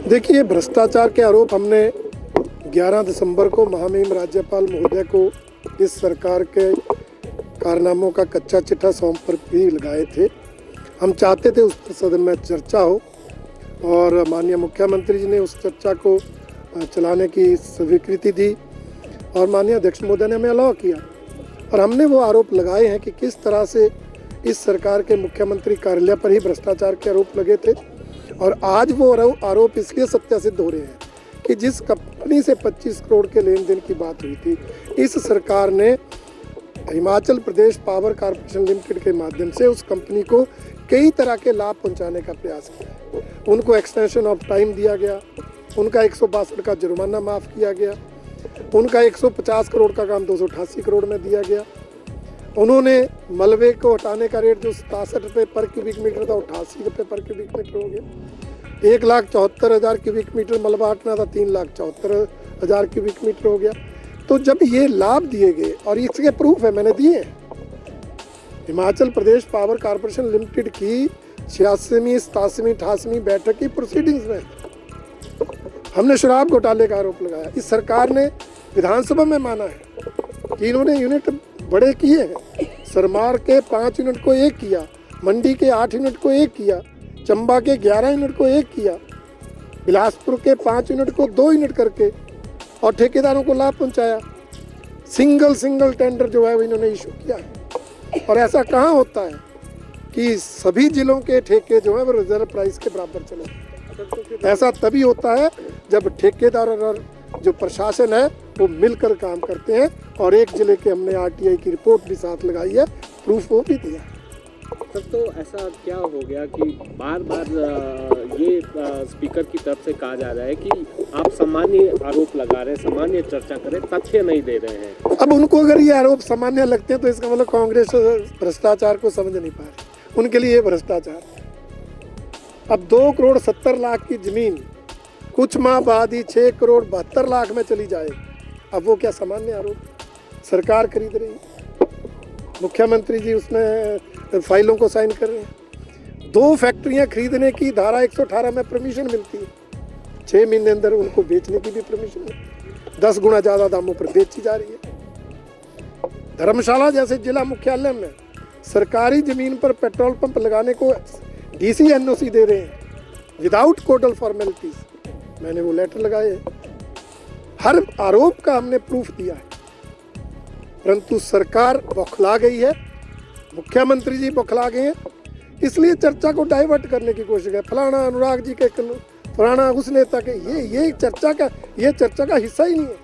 देखिए, भ्रष्टाचार के आरोप हमने 11 दिसंबर को महामहिम राज्यपाल महोदय को इस सरकार के कारनामों का कच्चा चिट्ठा सौंप पर भी लगाए थे। हम चाहते थे उस पर सदन में चर्चा हो और माननीय मुख्यमंत्री जी ने उस चर्चा को चलाने की स्वीकृति दी और माननीय अध्यक्ष महोदय ने हमें अलाउ किया और हमने वो आरोप लगाए हैं कि किस तरह से इस सरकार के मुख्यमंत्री कार्यालय पर ही भ्रष्टाचार के आरोप लगे थे और आज वो आरोप इसलिए सत्यासिद्ध हो रहे हैं कि जिस कंपनी से 25 करोड़ के लेन देन की बात हुई थी, इस सरकार ने Himachal Pradesh power corporation limited के माध्यम से उस कंपनी को कई तरह के लाभ पहुंचाने का प्रयास किया। उनको एक्सटेंशन ऑफ टाइम दिया गया, उनका 162 का जुर्माना माफ़ किया गया, उनका 150 करोड़ का काम 288 करोड़ में दिया गया। उन्होंने मलबे को हटाने का रेट जो 67 रुपये पर क्यूबिक मीटर था 88 रुपये पर क्यूबिक मीटर हो गया। 1,74,000 क्यूबिक मीटर मलबा हटना था 3,74,000 क्यूबिक मीटर हो गया। तो जब ये लाभ दिए गए और इसके प्रूफ है, मैंने दिए हैं। Himachal Pradesh power corporation limited की 86वीं 87वीं 88वीं बैठक की प्रोसीडिंग्स में हमने शराब घोटाले का आरोप लगाया। इस सरकार ने विधानसभा में माना है कि इन्होंने यूनिट बड़े किए हैं। सरमार के 5 यूनिट को 1 किया, मंडी के 8 यूनिट को 1 किया, चंबा के 11 यूनिट को 1 किया, बिलासपुर के 5 यूनिट को 2 यूनिट करके और ठेकेदारों को लाभ पहुंचाया। सिंगल टेंडर जो है वो इन्होंने इशू किया है। और ऐसा कहाँ होता है कि सभी जिलों के ठेके जो है वो रिजर्व प्राइस के बराबर चले। ऐसा तभी होता है जब ठेकेदार और जो प्रशासन है वो मिलकर काम करते हैं। और एक जिले के हमने आरटीआई की रिपोर्ट भी साथ लगाई है, प्रूफ वो भी दिया है। सर, तो ऐसा क्या हो गया कि बार बार ये स्पीकर की तरफ से कहा जा रहा है कि आप सामान्य आरोप लगा रहे हैं, सामान्य चर्चा करें, तथ्य नहीं दे रहे हैं। अब उनको अगर ये आरोप सामान्य लगते हैं तो इसका मतलब कांग्रेस भ्रष्टाचार को समझ नहीं पा रही। उनके लिए ये भ्रष्टाचार। अब 2 करोड़ 70 लाख की जमीन कुछ माह बाद ही 6 करोड़ 72 लाख में चली जाए। अब वो क्या सामान्य आरोप? सरकार खरीद रही है, मुख्यमंत्री जी उसमें फाइलों को साइन कर रहे हैं। 2 फैक्ट्रियां खरीदने की धारा 118 में परमिशन मिलती है, 6 महीने अंदर उनको बेचने की भी परमिशन है। 10 गुना ज़्यादा दामों पर बेची जा रही है। धर्मशाला जैसे जिला मुख्यालय में सरकारी ज़मीन पर पेट्रोल पंप लगाने को डीसी एनओसी दे रहे हैं विदाउट कोडल फॉर्मेलिटीज। मैंने वो लेटर लगाए हैं। हर आरोप का हमने प्रूफ दिया है, परंतु सरकार बौखला गई है, मुख्यमंत्री जी बौखला गए हैं। इसलिए चर्चा को डाइवर्ट करने की कोशिश है। फलाना अनुराग जी के, फलाना उस नेता के, ये चर्चा का हिस्सा ही नहीं है।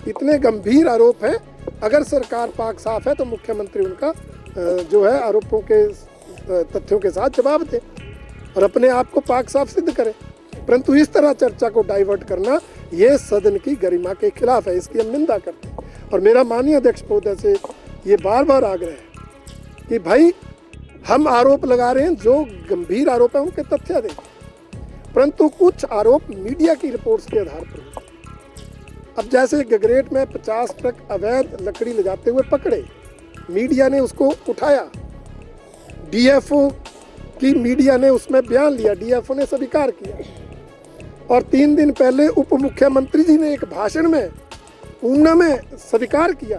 इतने गंभीर आरोप हैं। अगर सरकार पाक साफ है तो मुख्यमंत्री उनका जो है आरोपों के तथ्यों के साथ जवाब दे और अपने आप को पाक साफ सिद्ध करे। परंतु इस तरह चर्चा को डाइवर्ट करना ये सदन की गरिमा के खिलाफ है। इसकी हम निंदा करते हैं और मेरा माननीय अध्यक्ष महोदय से ये बार बार आग्रह है कि भाई हम आरोप लगा रहे हैं, जो गंभीर आरोप है उनके तथ्य दें। परंतु कुछ आरोप मीडिया की रिपोर्ट्स के आधार पर होते हैं। अब जैसे गगरेट में 50 ट्रक अवैध लकड़ी ले जाते हुए पकड़े, मीडिया ने उसको उठाया, डीएफओ की मीडिया ने उसमें बयान लिया, डीएफओ ने स्वीकार किया। और 3 दिन पहले उप मुख्यमंत्री जी ने एक भाषण में ऊना में स्वीकार किया,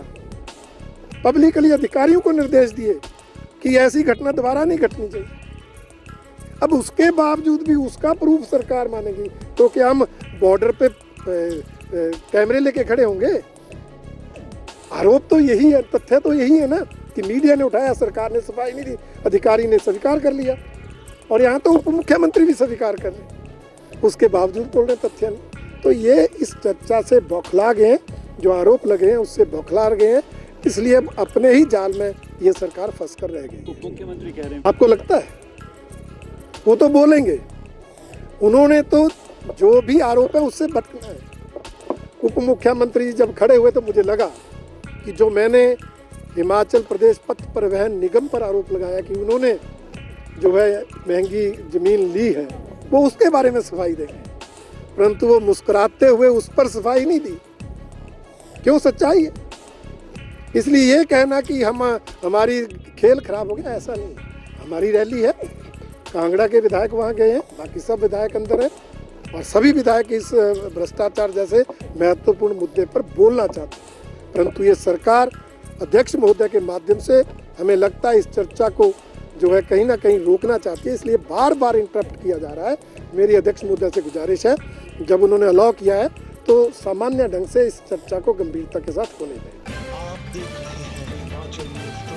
पब्लिकली अधिकारियों को निर्देश दिए कि ऐसी घटना दोबारा नहीं घटनी चाहिए। अब उसके बावजूद भी उसका प्रूफ सरकार मानेगी तो क्या हम बॉर्डर पे कैमरे लेके खड़े होंगे? आरोप तो यही है, तथ्य तो यही है ना कि मीडिया ने उठाया, सरकार ने सफाई नहीं दी, अधिकारी ने स्वीकार कर लिया और यहाँ तो उप मुख्यमंत्री भी स्वीकार कर रहे, उसके बावजूद बोल रहे तथ्य नहीं। तो ये इस चर्चा से बौखला गए हैं, जो आरोप लगे हैं उससे बौखला गए हैं। इसलिए अब अपने ही जाल में ये सरकार फंस कर रह गई। मुख्यमंत्री कह रहे हैं, आपको लगता है वो तो बोलेंगे? उन्होंने तो जो भी आरोप है उससे भटकना है। उप मुख्यमंत्री जब खड़े हुए तो मुझे लगा कि जो मैंने हिमाचल प्रदेश पथ परिवहन निगम पर आरोप लगाया कि उन्होंने जो है महंगी जमीन ली है, वो उसके बारे में सफाई देंगे, परंतु वो मुस्कुराते हुए उस पर सफाई नहीं दी। क्यों? सच्चाई है। इसलिए ये कहना कि हमारी खेल खराब हो गया, ऐसा नहीं। हमारी रैली है, कांगड़ा के विधायक वहाँ गए हैं, बाकी सब विधायक अंदर हैं। और सभी विधायक इस भ्रष्टाचार जैसे महत्वपूर्ण मुद्दे पर बोलना चाहते हैं, परंतु ये सरकार अध्यक्ष महोदय के माध्यम से हमें लगता है इस चर्चा को जो है कहीं ना कहीं रोकना चाहती है, इसलिए बार बार इंटरप्ट किया जा रहा है। मेरी अध्यक्ष महोदय से गुजारिश है, जब उन्होंने अलाउ किया है तो सामान्य ढंग से इस चर्चा को गंभीरता के साथ होने दें। आप देख रहे हैं हिमाचल न्यूज़।